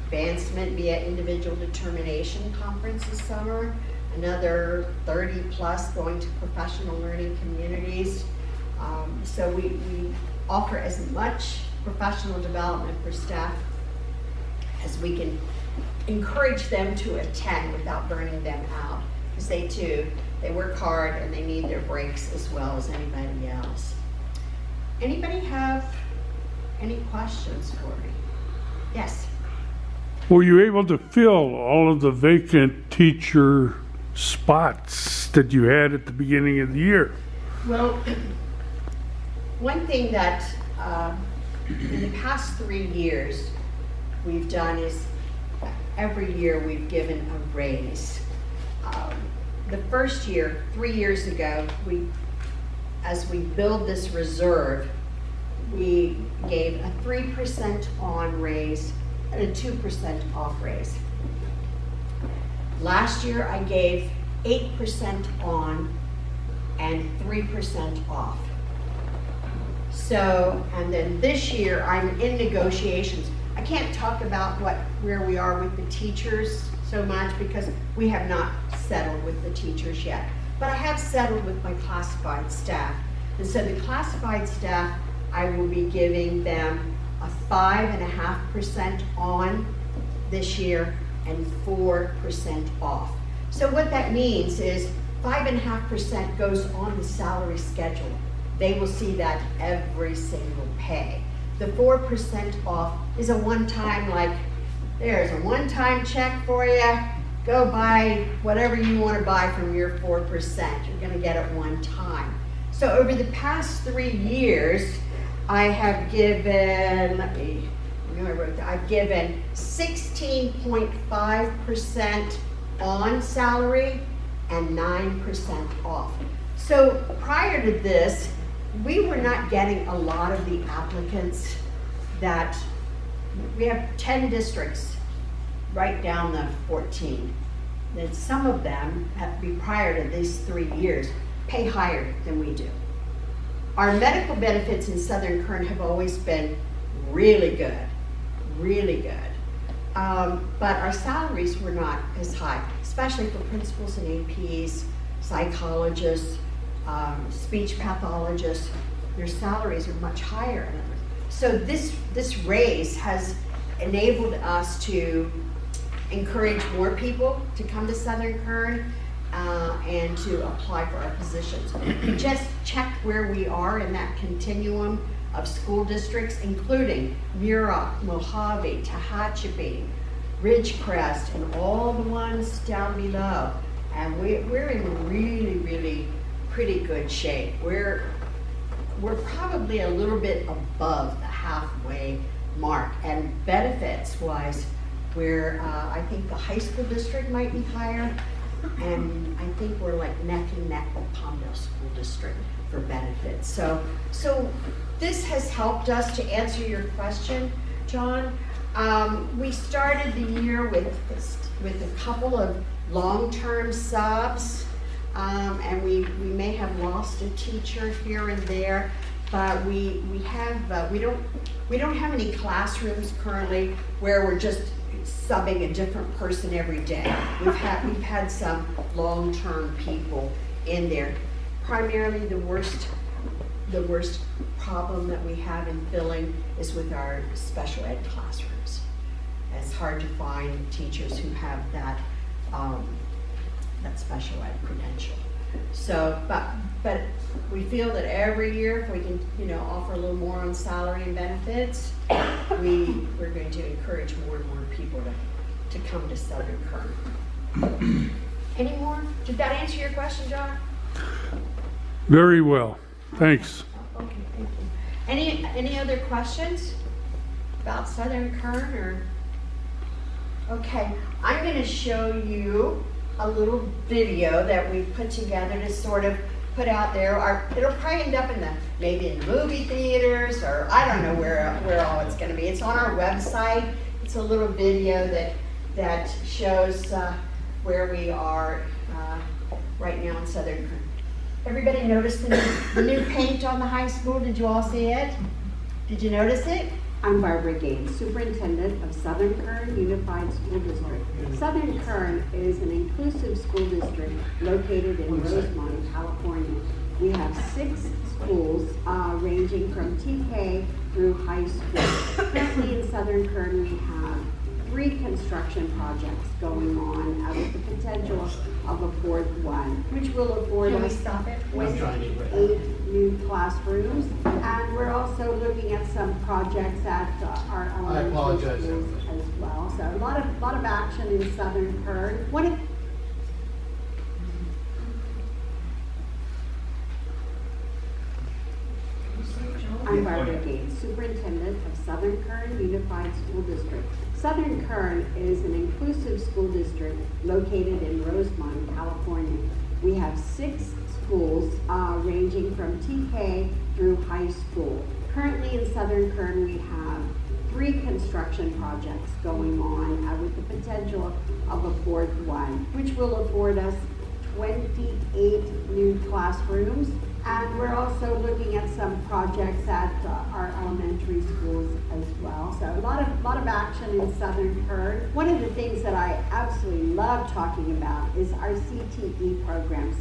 Advancement via Individual Determination Conference this summer. Another 30+ going to professional learning communities. So we offer as much professional development for staff as we can encourage them to attend without burning them out. Because they work hard and they need their breaks as well as anybody else. Anybody have any questions for me? Yes. Were you able to fill all of the vacant teacher spots that you had at the beginning of the year? Well, one thing that in the past 3 years we've done is every year we've given a raise. The first year, 3 years ago, as we build this reserve, we gave a 3% on raise and a 2% off raise. Last year, I gave 8% on and 3% off. So, and then this year, I'm in negotiations. I can't talk about where we are with the teachers so much because we have not settled with the teachers yet. But I have settled with my classified staff. And so the classified staff, I will be giving them a 5.5% on this year and 4% off. So what that means is 5.5% goes on the salary schedule. They will see that every single pay. The 4% off is a one-time, like, there's a one-time check for you. Go buy whatever you want to buy from your 4%. You're going to get it one time. So over the past 3 years, I have given, I've given 16.5% on salary and 9% off. So prior to this, we were not getting a lot of the applicants that, we have 10 districts right down the 14. And some of them, prior to these 3 years, pay higher than we do. Our medical benefits in Southern Kern have always been really good, really good. But our salaries were not as high, especially for principals and APs, psychologists, speech pathologists. Their salaries are much higher. So this raise has enabled us to encourage more people to come to Southern Kern and to apply for our positions. We just checked where we are in that continuum of school districts, including Muroc, Mojave, Tehachapi, Ridgecrest, and all the ones down below. And we're in really, really pretty good shape. We're probably a little bit above the halfway mark. And benefits-wise, I think the high school district might be higher. And I think we're like neck and neck with Palmdale School District for benefits. So this has helped us to answer your question, John. We started the year with a couple of long-term subs, and we may have lost a teacher here and there, but we don't have any classrooms currently where we're just subbing a different person every day. We've had some long-term people in there. Primarily the worst problem that we have in filling is with our special ed classrooms. It's hard to find teachers who have that special ed credential. So, but we feel that every year if we can, offer a little more on salary and benefits, we're going to encourage more and more people to come to Southern Kern. Any more? Did that answer your question, John? Very well, thanks. Okay, thank you. Any other questions about Southern Kern or? Okay, I'm going to show you a little video that we put together to sort of put out there. It'll probably end up maybe in the movie theaters, or I don't know where all it's going to be. It's on our website. It's a little video that shows where we are right now in Southern Kern. Everybody notice the new paint on the high school? Did you all see it? Did you notice it? I'm Rmac Gaines, Superintendent of Southern Kern Unified School District. Southern Kern is an inclusive school district located in Rosemont, California. We have 6 schools ranging from TK through high school. Currently in Southern Kern we have 3 construction projects going on with the potential of a 4th one, which will afford Can we us stop it? 8 new classrooms. And we're also looking at some projects at our elementary schools as well. So a lot of action in Southern Kern. I'm Rmac Gaines, Superintendent of Southern Kern Unified School District. Southern Kern is an inclusive school district located in Rosemont, California. We have 6 schools ranging from TK through high school. Currently in Southern Kern we have 3 construction projects going on with the potential of a 4th one, which will afford us 28 new classrooms. And we're also looking at some projects at our elementary schools as well. So a lot of action in Southern Kern. One of the things that I absolutely love talking about is our CTE programs.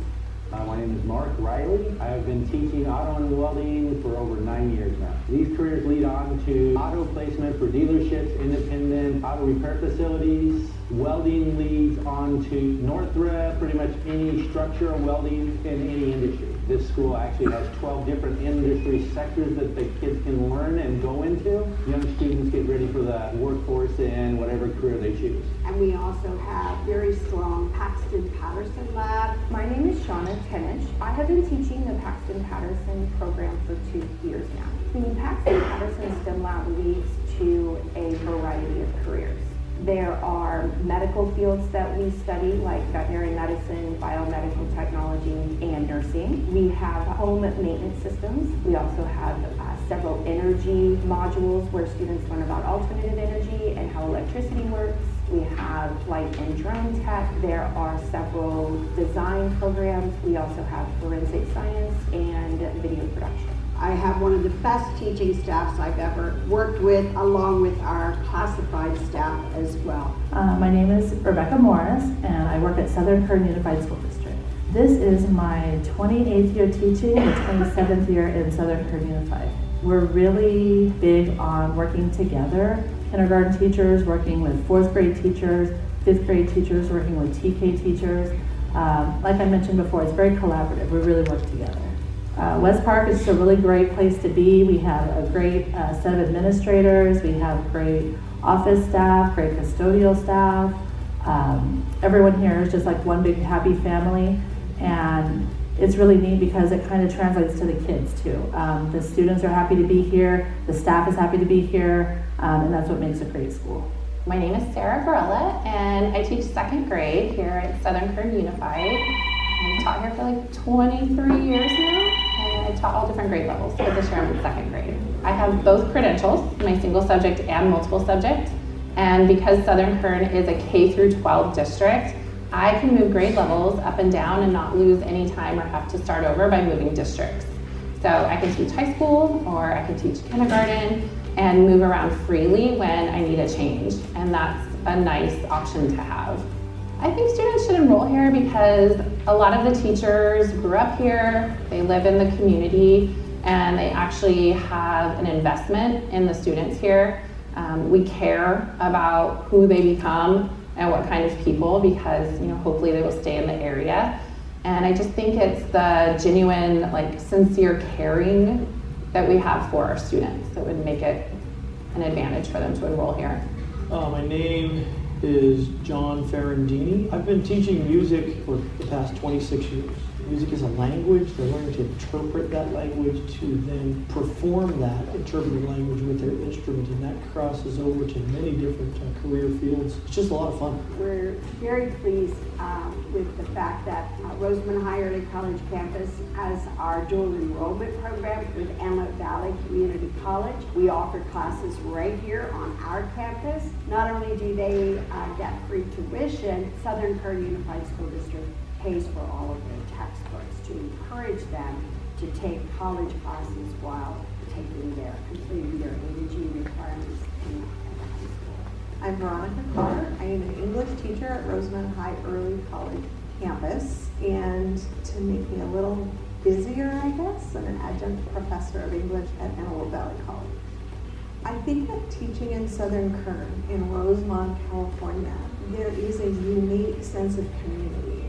My name is Mark Riley. I have been teaching auto and welding for over 9 years now. These careers lead on to auto placement for dealerships, independent auto repair facilities. Welding leads on to Northrop, pretty much any structural welding in any industry. This school actually has 12 different industry sectors that the kids can learn and go into. Young students get ready for the workforce in whatever career they choose. And we also have very strong Paxton Patterson Lab. My name is Shauna Tenich. I have been teaching the Paxton Patterson program for 2 years now. The Paxton Patterson STEM Lab leads to a variety of careers. There are medical fields that we study, like veterinary medicine, biomedical technology, and nursing. We have home maintenance systems. We also have several energy modules where students learn about alternative energy and how electricity works. We have light and drone tech. There are several design programs. We also have forensic science and video production. I have one of the best teaching staffs I've ever worked with, along with our classified staff as well. My name is Rebecca Morris, and I work at Southern Kern Unified School District. This is my 28th year teaching, the 27th year in Southern Kern Unified. We're really big on working together. Kindergarten teachers working with 4th grade teachers, 5th grade teachers working with TK teachers. Like I mentioned before, it's very collaborative. We really work together. West Park is a really great place to be. We have a great set of administrators. We have great office staff, great custodial staff. Everyone here is just like one big happy family, and it's really neat because it kind of translates to the kids too. The students are happy to be here, the staff is happy to be here, and that's what makes a great school. My name is Sarah Varela, and I teach second grade here at Southern Kern Unified. I've taught here for like 23 years now, and I've taught all different grade levels, but this year I'm in second grade. I have both credentials, my single subject and multiple subject, and because Southern Kern is a K through 12 district, I can move grade levels up and down and not lose any time or have to start over by moving districts. So I can teach high school, or I can teach kindergarten, and move around freely when I need a change, and that's a nice option to have. I think students should enroll here because a lot of the teachers grew up here, they live in the community, and they actually have an investment in the students here. We care about who they become and what kind of people, because hopefully they will stay in the area. And I just think it's the genuine, sincere caring that we have for our students that would make it an advantage for them to enroll here. My name is John Ferrandini. I've been teaching music for the past 26 years. Music is a language. They're learning to interpret that language, to then perform that interpreted language with their instrument, and that crosses over to many different career fields. It's just a lot of fun. We're very pleased with the fact that Rosamond High Early College campus has our dual enrollment program with Antelope Valley Community College. We offer classes right here on our campus. Not only do they get free tuition, Southern Kern Unified School District pays for all of their textbooks to encourage them to take college classes while completing their A to G requirements in high school. I'm Veronica Carr. I am an English teacher at Rosamond High Early College campus, and to make me a little busier, I guess, I'm an adjunct professor of English at Antelope Valley College. I think that teaching in Southern Kern in Rosamond, California, there is a unique sense of community.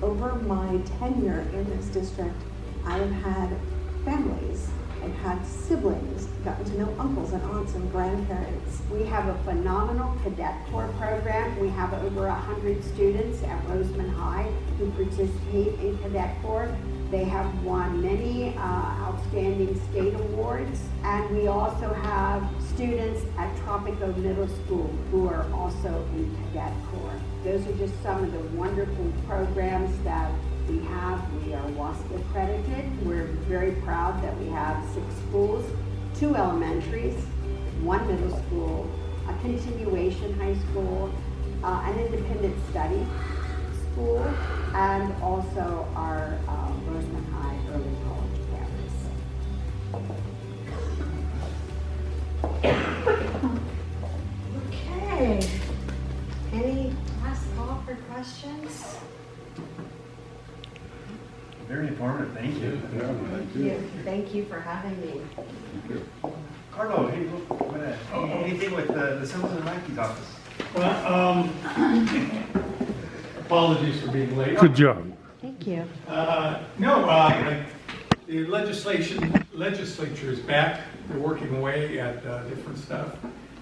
Over my tenure in this district, I have had families, I've had siblings, gotten to know uncles and aunts and grandparents. We have a phenomenal cadet corps program. We have over 100 students at Rosamond High who participate in cadet corps. They have won many outstanding state awards, and we also have students at Tropico Middle School who are also in cadet corps. Those are just some of the wonderful programs that we have. We are WASC accredited. We're very proud that we have 6 schools, 2 elementaries, 1 middle school, a continuation high school, an independent study school, and also our Rosamond High Early College campus. Okay. Any last call for questions? Very informative, thank you. Thank you for having me. Carlo, hey, look, what that? Anything with the Simmons and Mikey's office? Well, apologies for being late. Good job. Thank you. The legislature is back. They're working away at different stuff.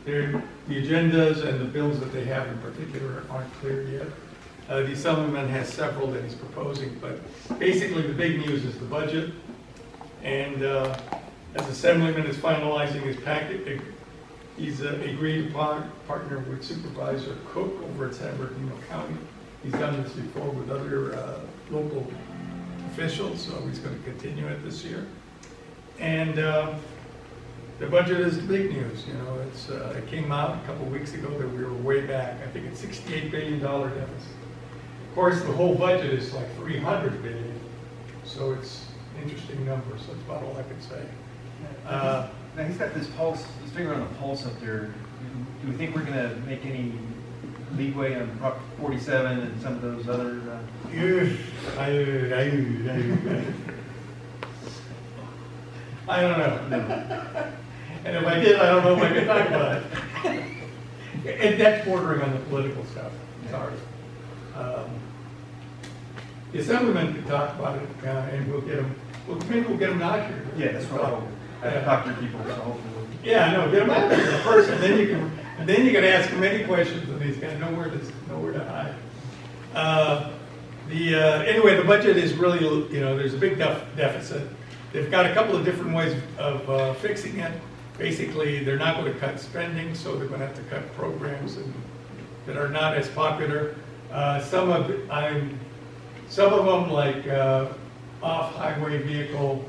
The agendas and the bills that they have in particular aren't clear yet. The Assemblyman has several that he's proposing, but basically the big news is the budget. And as Assemblyman is finalizing his packet, he's agreed to partner with Supervisor Cook over at San Bernardino County. He's done this before with other local officials, so he's going to continue it this year. And the budget is the big news. It came out a couple of weeks ago that we were way back. I think it's $68 billion deficit. Of course, the whole budget is like $300 billion, so it's an interesting number. So that's about all I can say. Now he's got this pulse, his finger on the pulse up there. Do we think we're going to make any leeway on Prop 47 and some of those other? I don't know. And if I did, I don't know if I could talk about it. And that's bordering on the political stuff. Sorry. The Assemblyman can talk about it, and we'll get them. Well, maybe we'll get them out here. Yeah, that's what I hope. I have talked to people, so hopefully. Yeah, no, get them out here first, and then you can ask them any questions, and he's got nowhere to hide. Anyway, the budget is really, there's a big deficit. They've got a couple of different ways of fixing it. basically, they're not going to cut spending, so they're going to have to cut programs that are not as popular. Some of them, like off-highway vehicle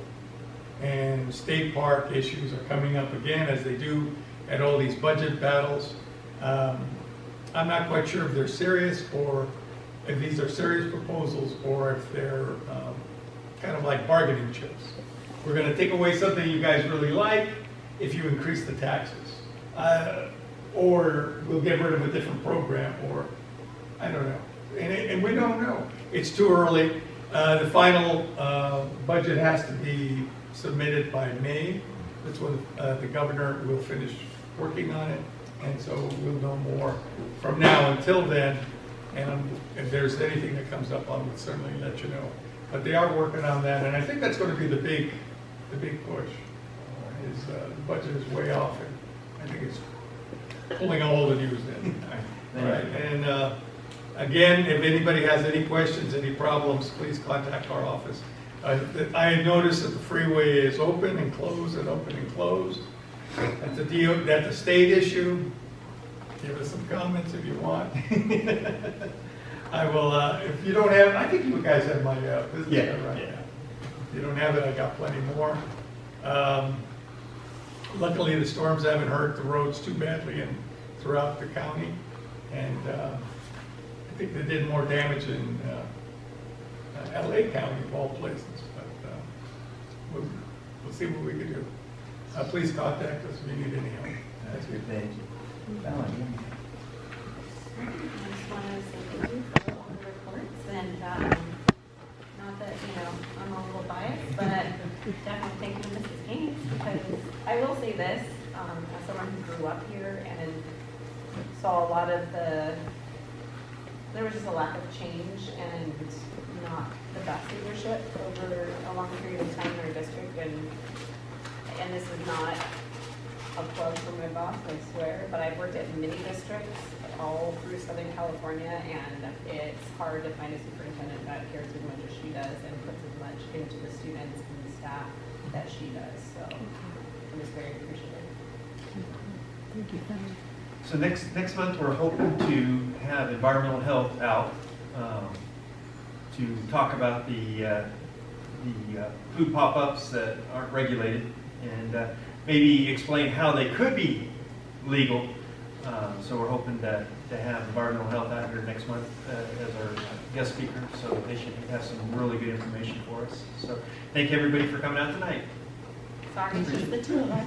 and state park issues, are coming up again, as they do at all these budget battles. I'm not quite sure if they're serious, or if these are serious proposals, or if they're kind of like bargaining chips. We're going to take away something you guys really like if you increase the taxes. Or we'll get rid of a different program, or I don't know. And we don't know. It's too early. The final budget has to be submitted by May. That's when the governor will finish working on it. And so we'll know more from now until then. And if there's anything that comes up, I will certainly let you know. But they are working on that, and I think that's going to be the big push. The budget is way off, and I think it's pulling all the news in. Right. And again, if anybody has any questions, any problems, please contact our office. I had noticed that the freeway is open and closed and open and closed. That's a state issue. Give us some comments if you want. I will, if you don't have, I think you guys have my business card right now. If you don't have it, I got plenty more. Luckily, the storms haven't hurt the roads too badly throughout the county. And I think they did more damage in LA County of all places. But we'll see what we can do. Please contact us if you need any help. That's good, thank you. I just want to say thank you for all the reports, and not that, I'm a little biased, but definitely thank you to Mrs. Gaines, because I will say this, as someone who grew up here and saw a lot of there was just a lack of change and not the best leadership over a long period of time in our district, and this is not a plug for my boss, I swear, but I've worked at many districts all through Southern California, and it's hard to find a superintendent that cares as much as she does and puts as much into the students and the staff that she does. So I'm just very appreciative. Thank you. So next month, we're hoping to have environmental health out to talk about the food pop-ups that aren't regulated, and maybe explain how they could be legal. So we're hoping to have environmental health out here next month as our guest speaker, so they should have some really good information for us. So thank you, everybody, for coming out tonight. Sorry, it's just the two of us.